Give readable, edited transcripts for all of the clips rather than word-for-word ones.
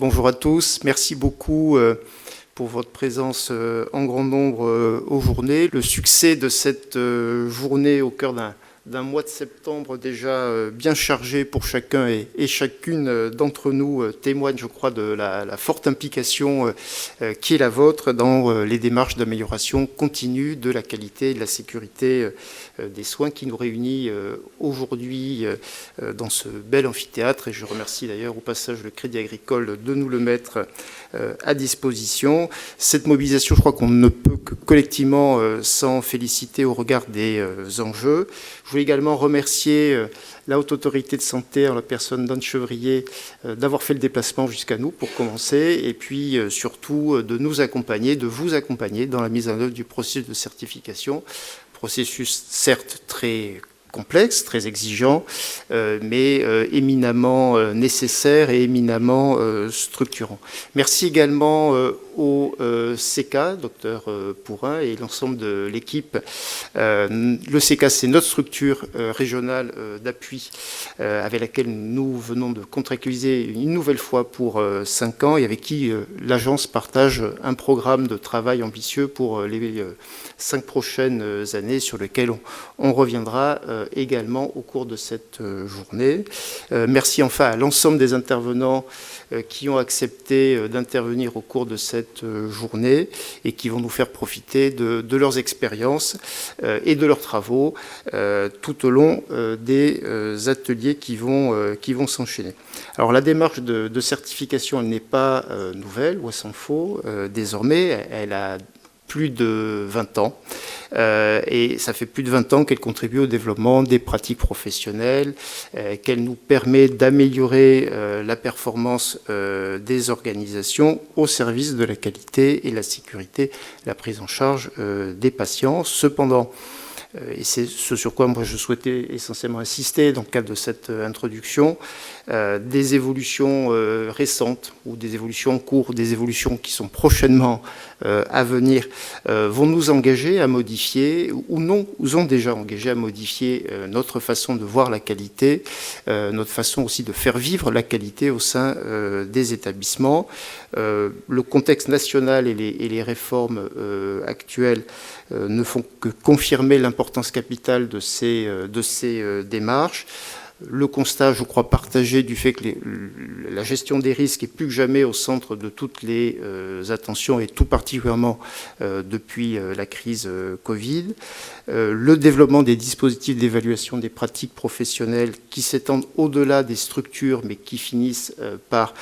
bonjour à tous. Merci beaucoup pour votre présence en grand nombre aux journées. Le succès de cette journée au cœur d'un mois de septembre déjà bien chargé pour chacun et chacune d'entre nous témoigne, je crois, de la forte implication qui est la vôtre dans les démarches d'amélioration continue de la qualité et de la sécurité des soins qui nous réunit aujourd'hui dans ce bel amphithéâtre. Et je remercie d'ailleurs au passage le Crédit Agricole de nous le mettre à disposition. Cette mobilisation, je crois qu'on ne peut que collectivement s'en féliciter au regard des enjeux. Je voulais également remercier la Haute Autorité de Santé, en la personne d'Anne Chevrier, d'avoir fait le déplacement jusqu'à nous pour commencer, et puis surtout de nous accompagner, de vous accompagner dans la mise en œuvre du processus de certification. Processus certes très complexe, très exigeant, mais éminemment nécessaire et éminemment structurant. Merci également au CECA, docteur Pourrin, et l'ensemble de l'équipe. Le CECA, c'est notre structure régionale d'appui avec laquelle nous venons de contractualiser une nouvelle fois pour 5 ans et avec qui l'agence partage un programme de travail ambitieux pour les 5 prochaines années sur lequel on reviendra également au cours de cette journée. Merci enfin à l'ensemble des intervenants qui ont accepté d'intervenir au cours de cette journée et qui vont nous faire profiter de leurs expériences et de leurs travaux tout au long des ateliers qui vont s'enchaîner. Alors la démarche de certification, elle n'est pas nouvelle, ou s'en faut, désormais, elle a plus de 20 ans. Et ça fait plus de 20 ans qu'elle contribue au développement des pratiques professionnelles, qu'elle nous permet d'améliorer la performance des organisations au service de la qualité et la sécurité, la prise en charge des patients. Cependant, et c'est ce sur quoi moi je souhaitais essentiellement insister dans le cadre de cette introduction, des évolutions récentes ou des évolutions en cours, des évolutions qui sont prochainement à venir, vont nous engager à modifier ou non, nous ont déjà engagé à modifier notre façon de voir la qualité, notre façon aussi de faire vivre la qualité au sein des établissements. Le contexte national et les réformes actuelles ne font que confirmer l'importance capitale de ces démarches. Le constat, je crois, partagé du fait que la gestion des risques est plus que jamais au centre de toutes les attentions, et tout particulièrement depuis la crise Covid. Le développement des dispositifs d'évaluation des pratiques professionnelles qui s'étendent au-delà des structures, mais qui finissent par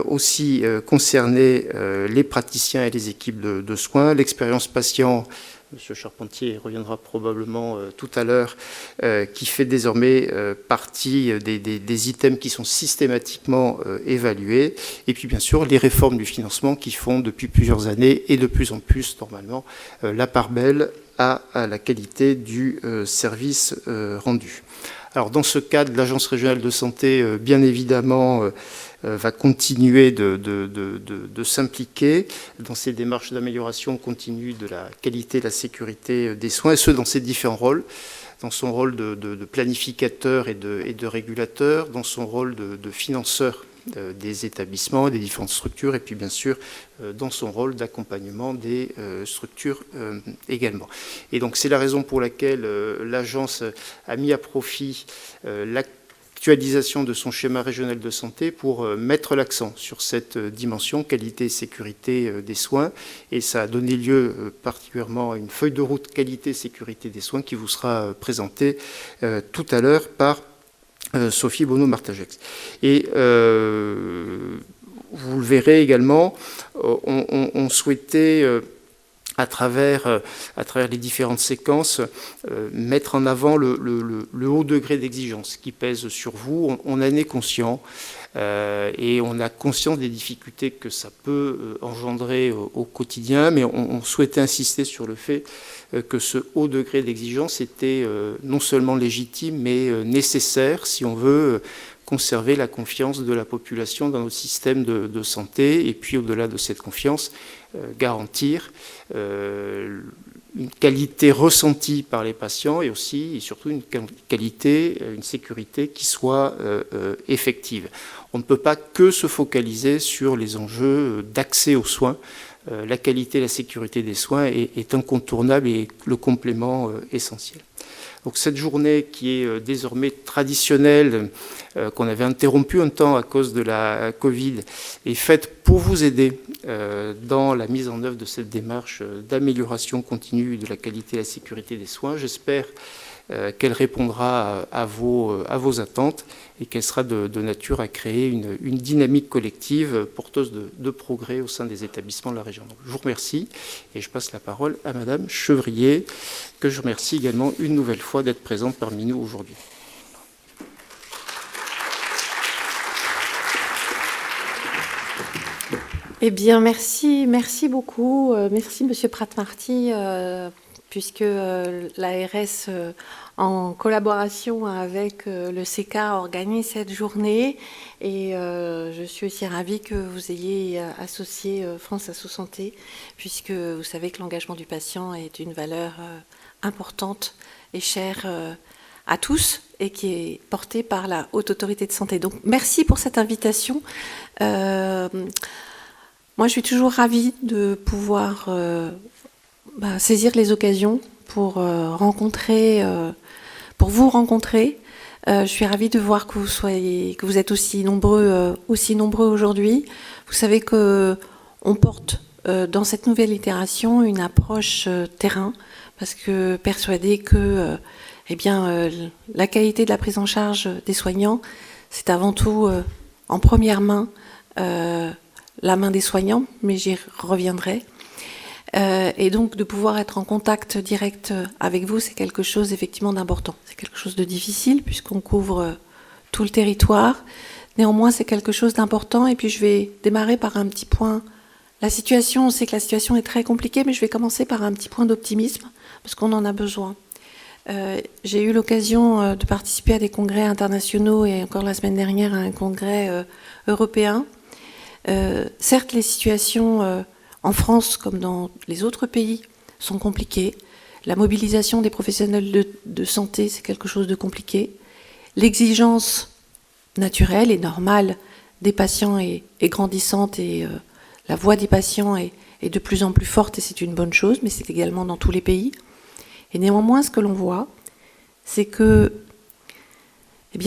aussi concerner les praticiens et les équipes de soins. L'expérience patient, Monsieur Charpentier reviendra probablement tout à l'heure, qui fait désormais partie des items qui sont systématiquement évalués. Et puis bien sûr les réformes du financement qui font depuis plusieurs années et de plus en plus normalement la part belle à la qualité du service rendu. Alors dans ce cadre, l'Agence régionale de santé, bien évidemment, va continuer de s'impliquer dans ces démarches d'amélioration continue de la qualité et de la sécurité des soins, et ce, dans ses différents rôles, dans son rôle de planificateur et de régulateur, dans son rôle de financeur des établissements, des différentes structures, et puis bien sûr dans son rôle d'accompagnement des structures également. Et donc c'est la raison pour laquelle l'agence a mis à profit l'actualisation de son schéma régional de santé pour mettre l'accent sur cette dimension qualité et sécurité des soins, et ça a donné lieu particulièrement à une feuille de route qualité et sécurité des soins qui vous sera présentée tout à l'heure par Sophie Bonneau-Martagex. Et vous le verrez également, on souhaitait à travers les différentes séquences, mettre en avant le haut degré d'exigence qui pèse sur vous. On en est conscient et on a conscience des difficultés que ça peut engendrer au quotidien, mais on souhaitait insister sur le fait que ce haut degré d'exigence était non seulement légitime, mais nécessaire si on veut conserver la confiance de la population dans notre système de santé, et puis au-delà de cette confiance, garantir une qualité ressentie par les patients et aussi et surtout une qualité, une sécurité qui soit effective. On ne peut pas que se focaliser sur les enjeux d'accès aux soins. La qualité et la sécurité des soins est incontournable et le complément essentiel. Donc cette journée qui est désormais traditionnelle, qu'on avait interrompue un temps à cause de la Covid, est faite pour vous aider dans la mise en œuvre de cette démarche d'amélioration continue de la qualité et la sécurité des soins. J'espère qu'elle répondra à vos attentes et qu'elle sera de nature à créer une dynamique collective porteuse de progrès au sein des établissements de la région. Donc, je vous remercie et je passe la parole à Madame Chevrier, que je remercie également une nouvelle fois d'être présente parmi nous aujourd'hui. Eh bien, merci beaucoup. Merci, Monsieur Pratt-Marty, puisque l'ARS, en collaboration avec le CECA, organise cette journée. Et je suis aussi ravie que vous ayez associé France Asso Santé, puisque vous savez que l'engagement du patient est une valeur importante et chère à tous et qui est portée par la Haute Autorité de Santé. Donc, merci pour cette invitation. Moi, je suis toujours ravie de pouvoir saisir les occasions pour vous rencontrer. Je suis ravie de voir que vous êtes aussi nombreux aujourd'hui. Vous savez que on porte dans cette nouvelle itération une approche terrain, parce que persuadée que la qualité de la prise en charge des soignants, c'est avant tout en première main la main des soignants, mais j'y reviendrai. Et donc de pouvoir être en contact direct avec vous, c'est quelque chose effectivement d'important. C'est quelque chose de difficile puisqu'on couvre tout le territoire. Néanmoins, c'est quelque chose d'important. Et puis je vais démarrer par un petit point. On sait que la situation est très compliquée, mais je vais commencer par un petit point d'optimisme parce qu'on en a besoin. J'ai eu l'occasion de participer à des congrès internationaux et encore la semaine dernière à un congrès européen. Certes, les situations en France, comme dans les autres pays, sont compliquées. La mobilisation des professionnels de santé, c'est quelque chose de compliqué. L'exigence naturelle et normale des patients est grandissante et la voix des patients est de plus en plus forte et c'est une bonne chose, mais c'est également dans tous les pays. Et néanmoins, ce que l'on voit, c'est que,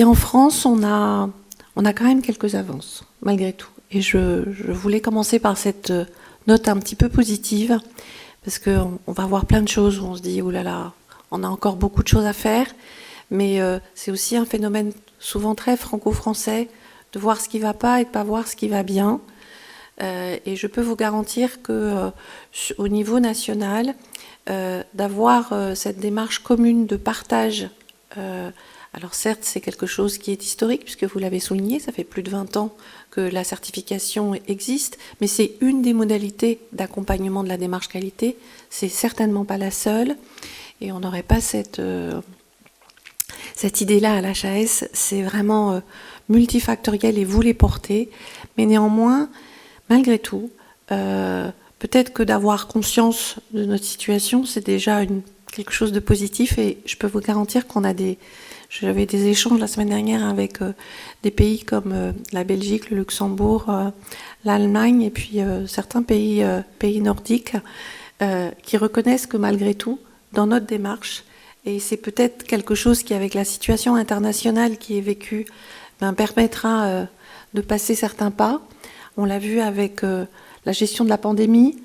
en France, on a quand même quelques avances, malgré tout. Et je voulais commencer par cette note un petit peu positive, parce qu'on va voir plein de choses où on se dit, oh là là, on a encore beaucoup de choses à faire, mais c'est aussi un phénomène souvent très franco-français, de voir ce qui ne va pas et de ne pas voir ce qui va bien. Et je peux vous garantir qu'au niveau national, d'avoir cette démarche commune de partage, alors certes, c'est quelque chose qui est historique, puisque vous l'avez souligné, ça fait plus de 20 ans que la certification existe, mais c'est une des modalités d'accompagnement de la démarche qualité. C'est certainement pas la seule, et on n'aurait pas cette idée-là à l'HAS. C'est vraiment multifactoriel et vous les portez, mais néanmoins, malgré tout, peut-être que d'avoir conscience de notre situation, c'est déjà quelque chose de positif, et je peux vous garantir qu'on a j'avais des échanges la semaine dernière avec des pays comme la Belgique, le Luxembourg, l'Allemagne et puis certains pays nordiques qui reconnaissent que malgré tout, dans notre démarche, et c'est peut-être quelque chose qui, avec la situation internationale qui est vécue, permettra de passer certains pas. On l'a vu avec la gestion de la pandémie,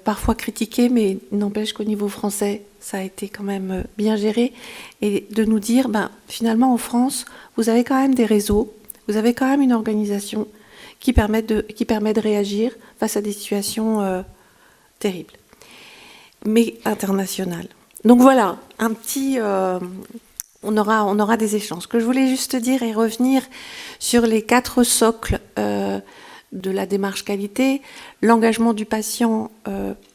parfois critiquée, mais il n'empêche qu'au niveau français, ça a été quand même bien géré, et de nous dire, finalement en France, vous avez quand même des réseaux, vous avez quand même une organisation qui permet de réagir face à des situations terribles, mais internationales. Donc voilà, on aura des échanges. Ce que je voulais juste dire et revenir sur les 4 socles de la démarche qualité. L'engagement du patient,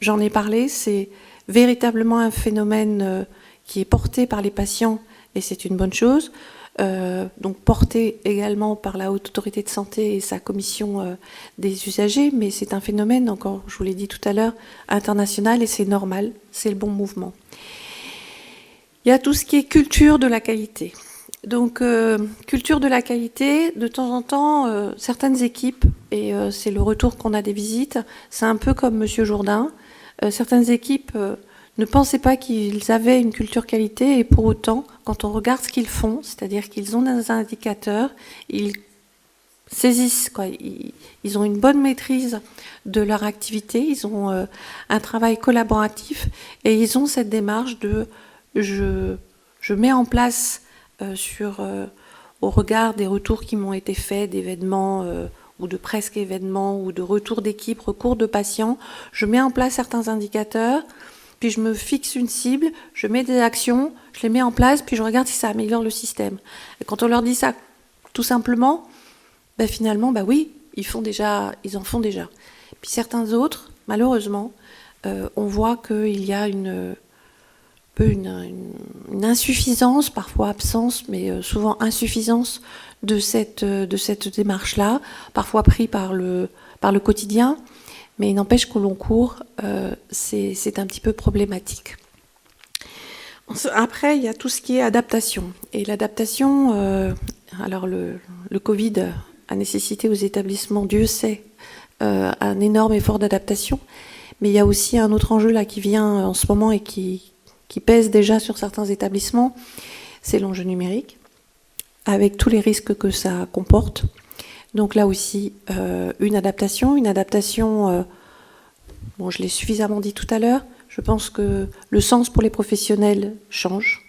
j'en ai parlé, c'est véritablement un phénomène qui est porté par les patients et c'est une bonne chose. donc porté également par la Haute Autorité de Santé et sa commission des usagers, mais c'est un phénomène, encore, je vous l'ai dit tout à l'heure, international, et c'est normal, c'est le bon mouvement. Il y a tout ce qui est culture de la qualité. Donc, culture de la qualité, de temps en temps, certaines équipes, et c'est le retour qu'on a des visites, c'est un peu comme Monsieur Jourdain, certaines équipes ne pensaient pas qu'ils avaient une culture qualité, et pour autant, quand on regarde ce qu'ils font, c'est-à-dire qu'ils ont des indicateurs, ils saisissent, quoi, ils ont une bonne maîtrise de leur activité, ils ont un travail collaboratif, et ils ont cette démarche de je mets en place au regard des retours qui m'ont été faits d'événements ou de presque événements ou de retours d'équipe, recours de patients, je mets en place certains indicateurs, puis je me fixe une cible, je mets des actions, je les mets en place, puis je regarde si ça améliore le système. Et quand on leur dit ça tout simplement, ben finalement, ben oui, ils en font déjà. Puis certains autres, malheureusement, on voit qu'il y a une insuffisance, parfois absence, mais souvent insuffisance de cette démarche-là, parfois pris par le quotidien, mais il n'empêche qu'au long cours, c'est un petit peu problématique. Après, il y a tout ce qui est adaptation. Et l'adaptation, alors le Covid a nécessité aux établissements, Dieu sait, un énorme effort d'adaptation, mais il y a aussi un autre enjeu là qui vient en ce moment et qui pèse déjà sur certains établissements, c'est l'enjeu numérique, avec tous les risques que ça comporte. Donc là aussi, une adaptation, bon, je l'ai suffisamment dit tout à l'heure, je pense que le sens pour les professionnels change,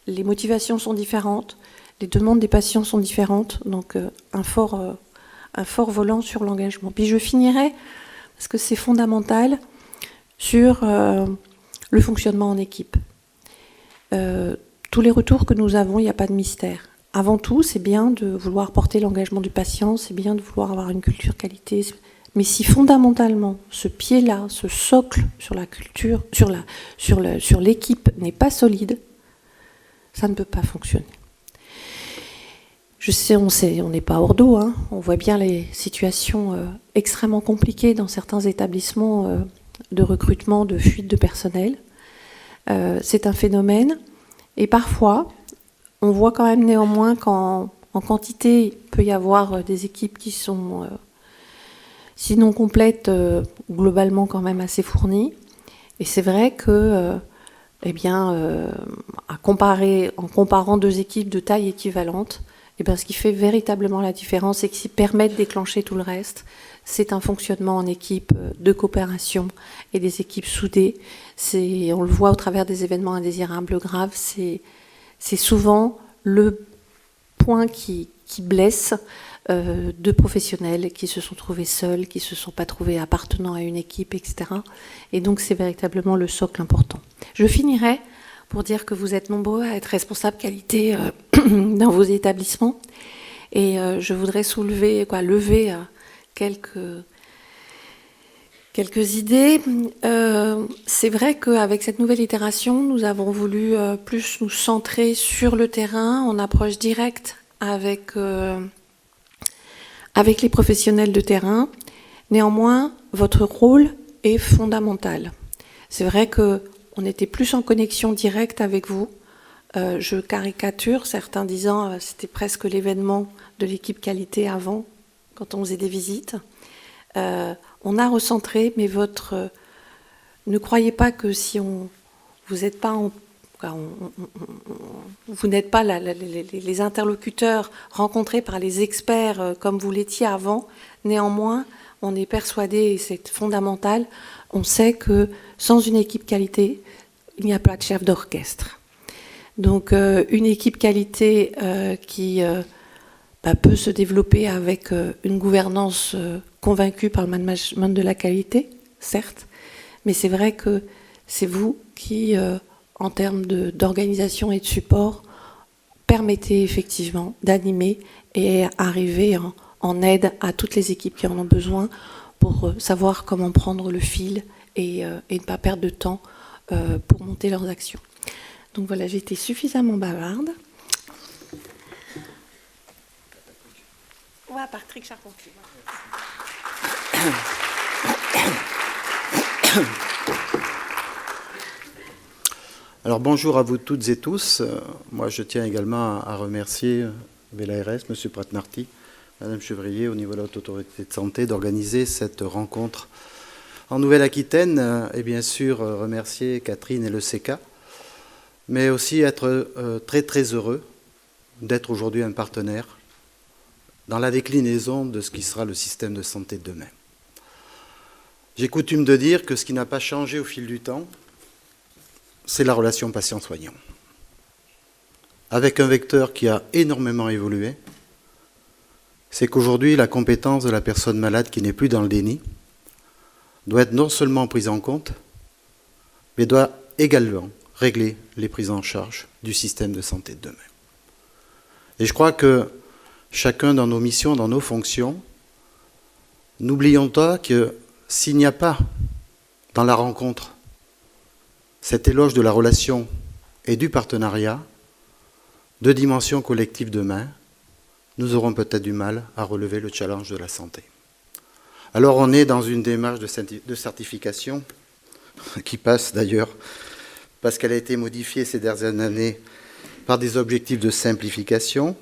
les motivations sont différentes, les demandes des patients sont différentes, donc un fort volant sur l'engagement. Puis je finirai, parce que c'est fondamental, sur le fonctionnement en équipe. Tous les retours que nous avons, il n'y a pas de mystère. Avant tout, c'est bien de vouloir porter l'engagement du patient, c'est bien de vouloir avoir une culture qualité, mais si fondamentalement ce pied-là, ce socle sur la culture, sur l'équipe n'est pas solide, ça ne peut pas fonctionner. Je sais, on n'est pas hors d'eau, hein. On voit bien les situations extrêmement compliquées dans certains établissements de recrutement, de fuite de personnel. C'est un phénomène, et parfois, on voit quand même néanmoins qu'en quantité, il peut y avoir des équipes qui sont, sinon complètes, globalement quand même assez fournies. Et c'est vrai que, en comparant deux équipes de taille équivalente, ce qui fait véritablement la différence et qui permet de déclencher tout le reste, c'est un fonctionnement en équipe de coopération et des équipes soudées. On le voit au travers des événements indésirables graves, c'est souvent le point qui blesse de professionnels qui se sont trouvés seuls, qui ne se sont pas trouvés appartenant à une équipe, etc. Et donc c'est véritablement le socle important. Je finirai pour dire que vous êtes nombreux à être responsables qualité dans vos établissements. Et je voudrais lever quelques idées. C'est vrai qu'avec cette nouvelle itération, nous avons voulu plus nous centrer sur le terrain, en approche directe avec les professionnels de terrain. Néanmoins, votre rôle est fondamental. C'est vrai qu'on était plus en connexion directe avec vous. Je caricature, certains disant c'était presque l'événement de l'équipe qualité avant, quand on faisait des visites. On a recentré, mais ne croyez pas que si vous n'êtes pas les interlocuteurs rencontrés par les experts comme vous l'étiez avant. Néanmoins, on est persuadé, et c'est fondamental, on sait que sans une équipe qualité, il n'y a pas de chef d'orchestre. Donc une équipe qualité qui peut se développer avec une gouvernance convaincue par le management de la qualité, certes, mais c'est vrai que c'est vous qui, en termes d'organisation et de support, permettez effectivement d'animer et arriver en aide à toutes les équipes qui en ont besoin pour savoir comment prendre le fil et ne pas perdre de temps pour monter leurs actions. Donc voilà, j'ai été suffisamment bavarde. toi, Patrick Charpentier. Alors bonjour à vous toutes et tous. Moi je tiens également à remercier l'ARS, M. Pratnarty, Mme Chevrier au niveau de la Haute Autorité de Santé d'organiser cette rencontre en Nouvelle-Aquitaine et bien sûr remercier Catherine et le CECA, mais aussi être très très heureux d'être aujourd'hui un partenaire dans la déclinaison de ce qui sera le système de santé de demain. J'ai coutume de dire que ce qui n'a pas changé au fil du temps, c'est la relation patient-soignant. Avec un vecteur qui a énormément évolué, c'est qu'aujourd'hui, la compétence de la personne malade qui n'est plus dans le déni doit être non seulement prise en compte, mais doit également régler les prises en charge du système de santé de demain. Et je crois que chacun dans nos missions, dans nos fonctions, n'oublions pas que s'il n'y a pas dans la rencontre cet éloge de la relation et du partenariat, de dimension collective demain, nous aurons peut-être du mal à relever le challenge de la santé. Alors on est dans une démarche de certification qui passe d'ailleurs, parce qu'elle a été modifiée ces dernières années par des objectifs de simplification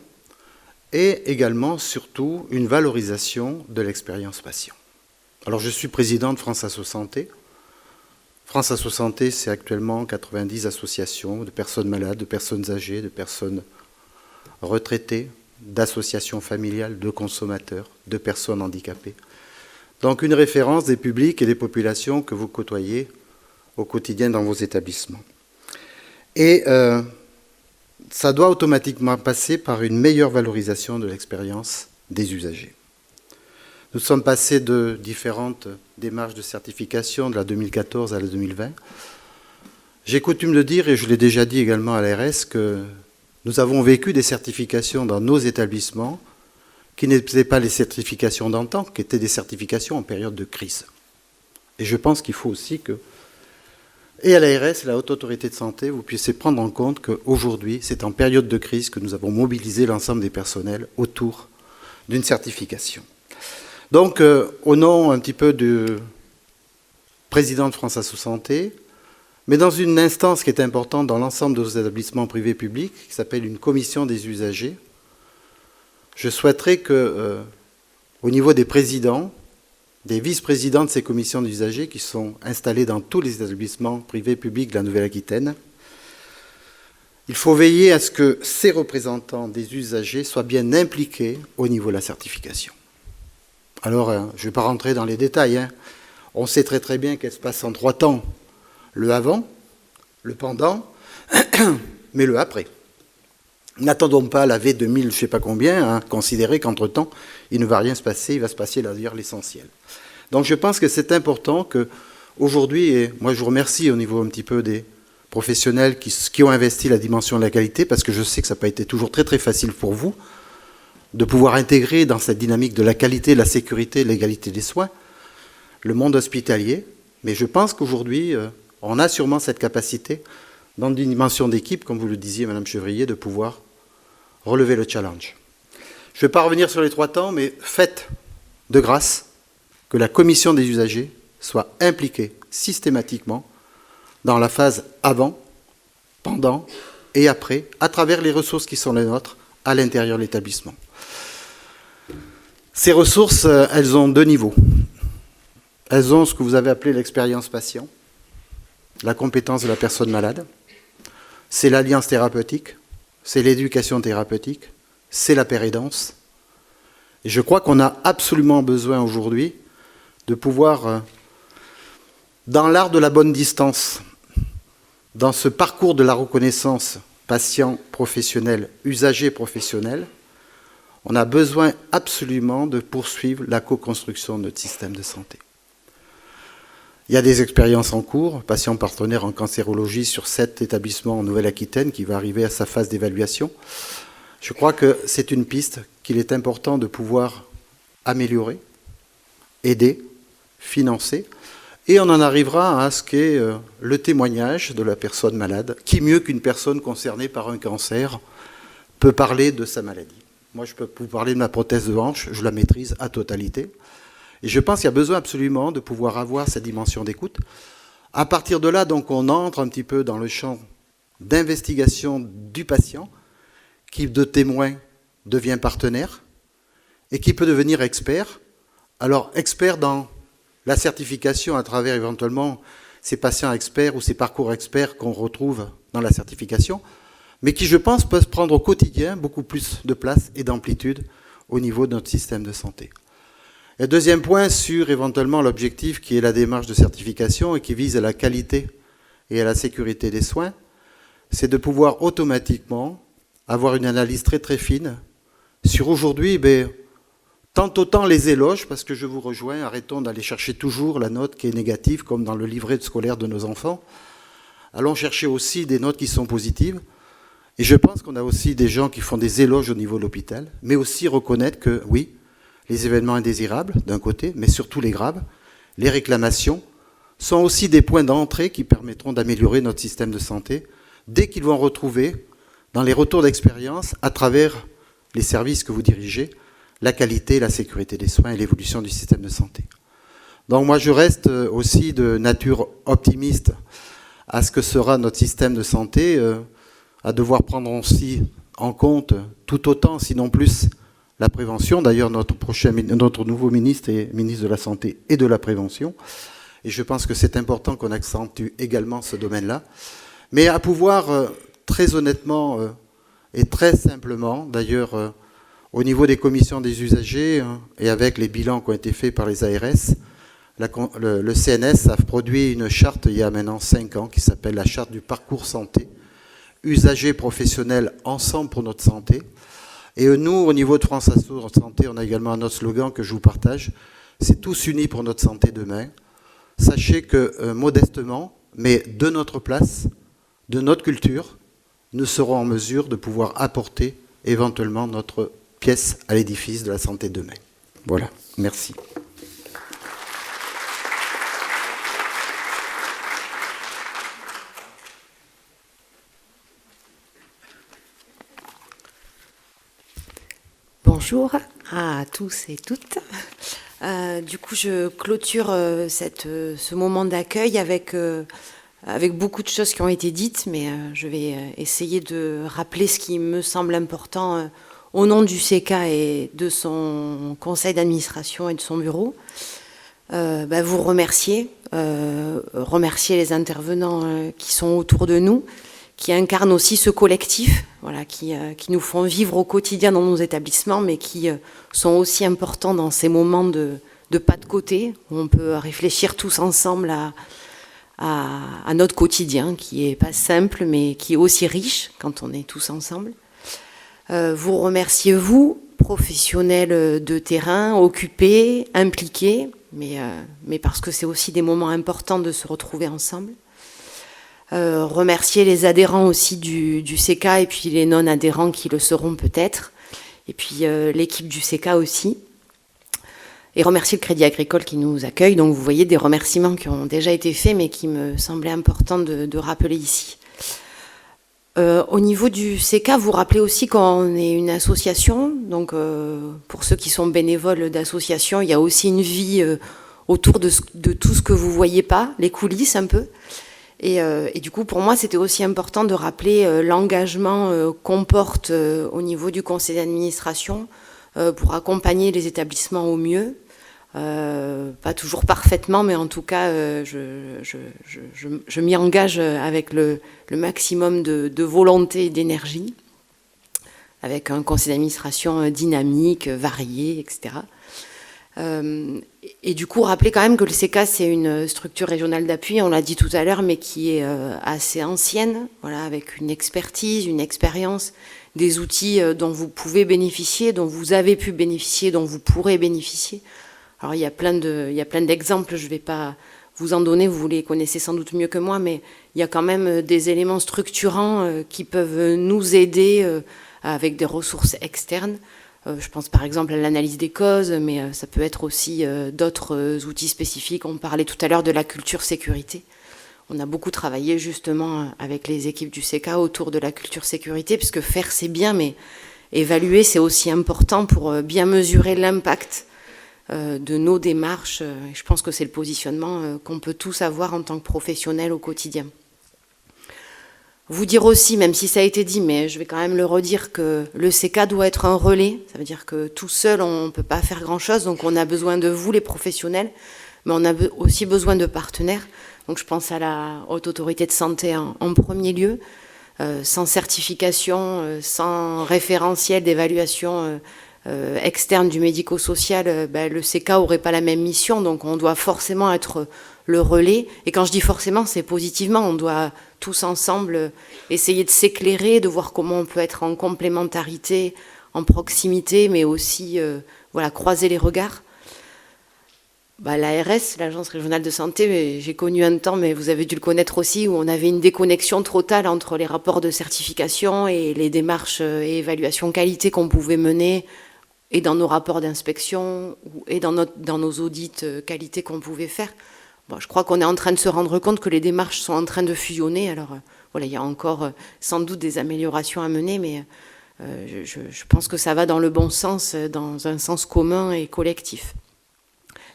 et également, surtout, une valorisation de l'expérience patient. Alors je suis président de France Asso Santé. France Asso Santé, c'est actuellement 90 associations de personnes malades, de personnes âgées, de personnes retraitées, d'associations familiales, de consommateurs, de personnes handicapées. Donc une référence des publics et des populations que vous côtoyez au quotidien dans vos établissements. Et ça doit automatiquement passer par une meilleure valorisation de l'expérience des usagers. Nous sommes passés de différentes démarches de certification de la 2014 à la 2020. J'ai coutume de dire, et je l'ai déjà dit également à l'ARS, que nous avons vécu des certifications dans nos établissements qui n'étaient pas les certifications d'antan, qui étaient des certifications en période de crise. Et je pense qu'il faut aussi que, et à l'ARS et la Haute Autorité de Santé, vous puissiez prendre en compte qu'aujourd'hui, c'est en période de crise que nous avons mobilisé l'ensemble des personnels autour d'une certification. Donc, au nom un petit peu du président de France Asso Santé, mais dans une instance qui est importante dans l'ensemble de nos établissements privés publics, qui s'appelle une commission des usagers, je souhaiterais que, au niveau des présidents, des vice-présidents de ces commissions d'usagers qui sont installés dans tous les établissements privés publics de la Nouvelle-Aquitaine, il faut veiller à ce que ces représentants des usagers soient bien impliqués au niveau de la certification. Alors, je ne vais pas rentrer dans les détails. On sait très très bien qu'elle se passe en 3 temps. Le avant, le pendant, mais le après. N'attendons pas la V2000, je ne sais pas combien, considérer qu'entre-temps, il ne va rien se passer, il va se passer d'ailleurs l'essentiel. Donc je pense que c'est important qu'aujourd'hui, et moi je vous remercie au niveau un petit peu des professionnels qui ont investi la dimension de la qualité, parce que je sais que ça n'a pas été toujours très très facile pour vous, de pouvoir intégrer dans cette dynamique de la qualité, de la sécurité, de l'égalité des soins, le monde hospitalier. Mais je pense qu'aujourd'hui, on a sûrement cette capacité, dans une dimension d'équipe, comme vous le disiez, Madame Chevrier, de pouvoir relever le challenge. Je ne vais pas revenir sur les 3 temps, mais faites de grâce que la commission des usagers soit impliquée systématiquement dans la phase avant, pendant et après, à travers les ressources qui sont les nôtres à l'intérieur de l'établissement. Ces ressources, elles ont 2 niveaux. Elles ont ce que vous avez appelé l'expérience patient, la compétence de la personne malade, c'est l'alliance thérapeutique, c'est l'éducation thérapeutique, c'est la pérédance. Et je crois qu'on a absolument besoin aujourd'hui de pouvoir, dans l'art de la bonne distance, dans ce parcours de la reconnaissance patient professionnel, usager professionnel, on a besoin absolument de poursuivre la co-construction de notre système de santé. Il y a des expériences en cours, patient partenaire en cancérologie sur 7 établissements en Nouvelle-Aquitaine qui va arriver à sa phase d'évaluation. Je crois que c'est une piste qu'il est important de pouvoir améliorer, aider, financer, et on en arrivera à ce qu'est le témoignage de la personne malade. Qui mieux qu'une personne concernée par un cancer peut parler de sa maladie? Moi, je peux vous parler de ma prothèse de hanche, je la maîtrise à totalité. Et je pense qu'il y a besoin absolument de pouvoir avoir cette dimension d'écoute. À partir de là, donc, on entre un petit peu dans le champ d'investigation du patient, qui de témoin devient partenaire et qui peut devenir expert. Alors, expert dans la certification à travers éventuellement ces patients experts ou ces parcours experts qu'on retrouve dans la certification, mais qui, je pense, peuvent prendre au quotidien beaucoup plus de place et d'amplitude au niveau de notre système de santé. Et deuxième point sur éventuellement l'objectif qui est la démarche de certification et qui vise à la qualité et à la sécurité des soins, c'est de pouvoir automatiquement avoir une analyse très très fine sur aujourd'hui, tant autant les éloges, parce que je vous rejoins, arrêtons d'aller chercher toujours la note qui est négative, comme dans le livret scolaire de nos enfants. Allons chercher aussi des notes qui sont positives. Et je pense qu'on a aussi des gens qui font des éloges au niveau de l'hôpital, mais aussi reconnaître que, oui, les événements indésirables, d'un côté, mais surtout les graves, les réclamations, sont aussi des points d'entrée qui permettront d'améliorer notre système de santé, dès qu'ils vont retrouver, dans les retours d'expérience, à travers les services que vous dirigez, la qualité, la sécurité des soins et l'évolution du système de santé. Donc moi, je reste aussi de nature optimiste à ce que sera notre système de santé, à devoir prendre aussi en compte tout autant, sinon plus, la prévention. D'ailleurs, notre nouveau ministre est ministre de la Santé et de la Prévention. Et je pense que c'est important qu'on accentue également ce domaine-là. Mais à pouvoir, très honnêtement et très simplement, d'ailleurs, au niveau des commissions des usagers et avec les bilans qui ont été faits par les ARS, le CNS a produit une charte il y a maintenant 5 ans qui s'appelle la charte du parcours santé. Usagers professionnels ensemble pour notre santé. Et nous, au niveau de France Assaut Santé, on a également un autre slogan que je vous partage, c'est tous unis pour notre santé demain. Sachez que modestement, mais de notre place, de notre culture, nous serons en mesure de pouvoir apporter éventuellement notre pièce à l'édifice de la santé demain. Voilà, merci. Bonjour à tous et toutes. Du coup, je clôture ce moment d'accueil avec beaucoup de choses qui ont été dites, mais je vais essayer de rappeler ce qui me semble important au nom du CK et de son conseil d'administration et de son bureau. Vous remercier les intervenants qui sont autour de nous, qui incarnent aussi ce collectif, voilà, qui nous font vivre au quotidien dans nos établissements, mais qui sont aussi importants dans ces moments de pas de côté, où on peut réfléchir tous ensemble à notre quotidien, qui n'est pas simple, mais qui est aussi riche quand on est tous ensemble. Vous remerciez, vous, professionnels de terrain, occupés, impliqués, mais parce que c'est aussi des moments importants de se retrouver ensemble. Remercier les adhérents aussi du CK et puis les non-adhérents qui le seront peut-être, et puis l'équipe du CK aussi. Et remercier le Crédit Agricole qui nous accueille. Donc vous voyez des remerciements qui ont déjà été faits, mais qui me semblaient importants de rappeler ici. Au niveau du CK, vous rappelez aussi qu'on est une association. Donc pour ceux qui sont bénévoles d'association, il y a aussi une vie autour de tout ce que vous ne voyez pas, les coulisses un peu. Et du coup, pour moi, c'était aussi important de rappeler l'engagement qu'on porte au niveau du conseil d'administration pour accompagner les établissements au mieux. Pas toujours parfaitement, mais en tout cas, je m'y engage avec le maximum de volonté et d'énergie, avec un conseil d'administration dynamique, varié, etc. Et du coup, rappeler quand même que le CK, c'est une structure régionale d'appui, on l'a dit tout à l'heure, mais qui est assez ancienne, voilà, avec une expertise, une expérience, des outils dont vous pouvez bénéficier, dont vous avez pu bénéficier, dont vous pourrez bénéficier. Alors, il y a plein d'exemples, je ne vais pas vous en donner, vous les connaissez sans doute mieux que moi, mais il y a quand même des éléments structurants qui peuvent nous aider avec des ressources externes. Je pense par exemple à l'analyse des causes, mais ça peut être aussi d'autres outils spécifiques. On parlait tout à l'heure de la culture sécurité. On a beaucoup travaillé justement avec les équipes du CK autour de la culture sécurité, puisque faire c'est bien, mais évaluer, c'est aussi important pour bien mesurer l'impact de nos démarches. Je pense que c'est le positionnement qu'on peut tous avoir en tant que professionnels au quotidien. Vous dire aussi, même si ça a été dit, mais je vais quand même le redire, que le CECA doit être un relais. Ça veut dire que tout seul, on ne peut pas faire grand-chose. Donc on a besoin de vous, les professionnels, mais on a aussi besoin de partenaires. Donc je pense à la Haute Autorité de Santé en premier lieu. Sans certification, sans référentiel d'évaluation externe du médico-social, le CECA n'aurait pas la même mission. Donc on doit forcément être le relais. Et quand je dis forcément, c'est positivement. On doit tous ensemble essayer de s'éclairer, de voir comment on peut être en complémentarité, en proximité, mais aussi croiser les regards. L'ARS, l'Agence régionale de santé, j'ai connu un temps, mais vous avez dû le connaître aussi, où on avait une déconnexion totale entre les rapports de certification et les démarches et évaluations qualité qu'on pouvait mener, et dans nos rapports d'inspection, et dans nos audits qualité qu'on pouvait faire. Je crois qu'on est en train de se rendre compte que les démarches sont en train de fusionner. Alors il y a encore sans doute des améliorations à mener, mais je pense que ça va dans le bon sens, dans un sens commun et collectif.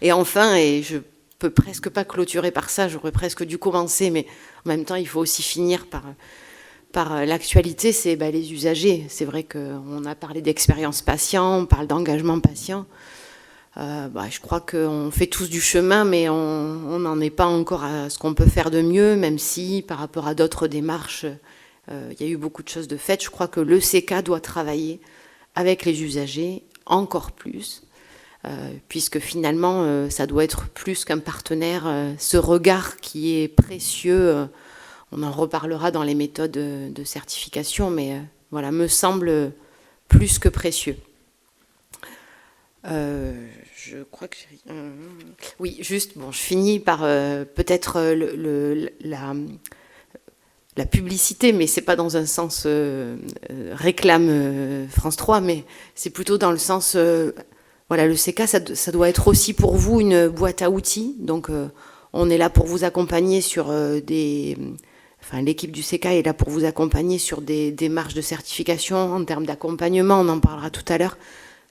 Et enfin, et je peux presque pas clôturer par ça, j'aurais presque dû commencer, mais en même temps, il faut aussi finir par l'actualité, c'est les usagers. C'est vrai qu'on a parlé d'expérience patient, on parle d'engagement patient. Je crois qu'on fait tous du chemin, mais on n'en est pas encore à ce qu'on peut faire de mieux, même si, par rapport à d'autres démarches, il y a eu beaucoup de choses de faites. Je crois que le CECA doit travailler avec les usagers encore plus, puisque finalement, ça doit être plus qu'un partenaire. Ce regard qui est précieux, on en reparlera dans les méthodes de certification, mais me semble plus que précieux. Je crois que oui, juste, je finis par peut-être la publicité, mais c'est pas dans un sens réclame France 3, mais c'est plutôt dans le sens le CECA, ça doit être aussi pour vous une boîte à outils. Donc on est là pour vous accompagner sur l'équipe du CECA est là pour vous accompagner sur des démarches de certification en termes d'accompagnement, on en parlera tout à l'heure,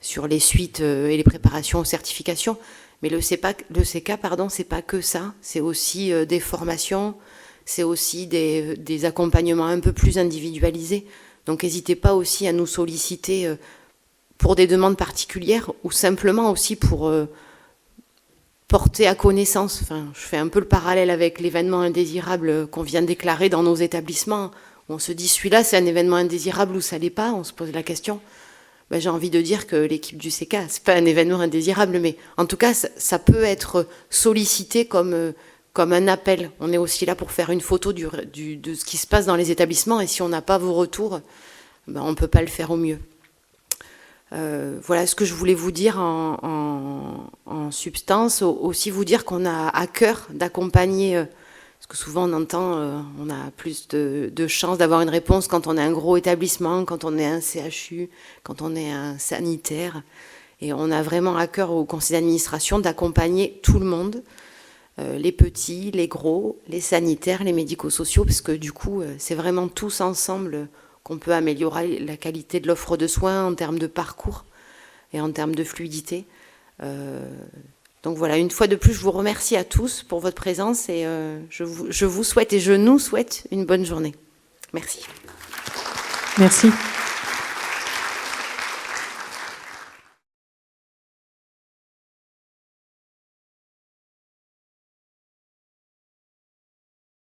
sur les suites et les préparations aux certifications. Mais le CECA, c'est pas que ça. C'est aussi des formations, c'est aussi des accompagnements un peu plus individualisés. Donc n'hésitez pas aussi à nous solliciter pour des demandes particulières ou simplement aussi pour porter à connaissance. Je fais un peu le parallèle avec l'événement indésirable qu'on vient de déclarer dans nos établissements. Où on se dit, celui-là, c'est un événement indésirable ou ça l'est pas. On se pose la question. J'ai envie de dire que l'équipe du CECA, c'est pas un événement indésirable, mais en tout cas, ça peut être sollicité comme un appel. On est aussi là pour faire une photo de ce qui se passe dans les établissements, et si on n'a pas vos retours, on ne peut pas le faire au mieux. Voilà ce que je voulais vous dire en substance. Aussi vous dire qu'on a à cœur d'accompagner... Parce que souvent on entend, on a plus de chances d'avoir une réponse quand on est un gros établissement, quand on est un CHU, quand on est un sanitaire. Et on a vraiment à cœur au conseil d'administration d'accompagner tout le monde, les petits, les gros, les sanitaires, les médico-sociaux, parce que du coup, c'est vraiment tous ensemble qu'on peut améliorer la qualité de l'offre de soins en termes de parcours et en termes de fluidité. Donc voilà, une fois de plus, je vous remercie à tous pour votre présence et je vous souhaite et je nous souhaite une bonne journée. Merci. Merci.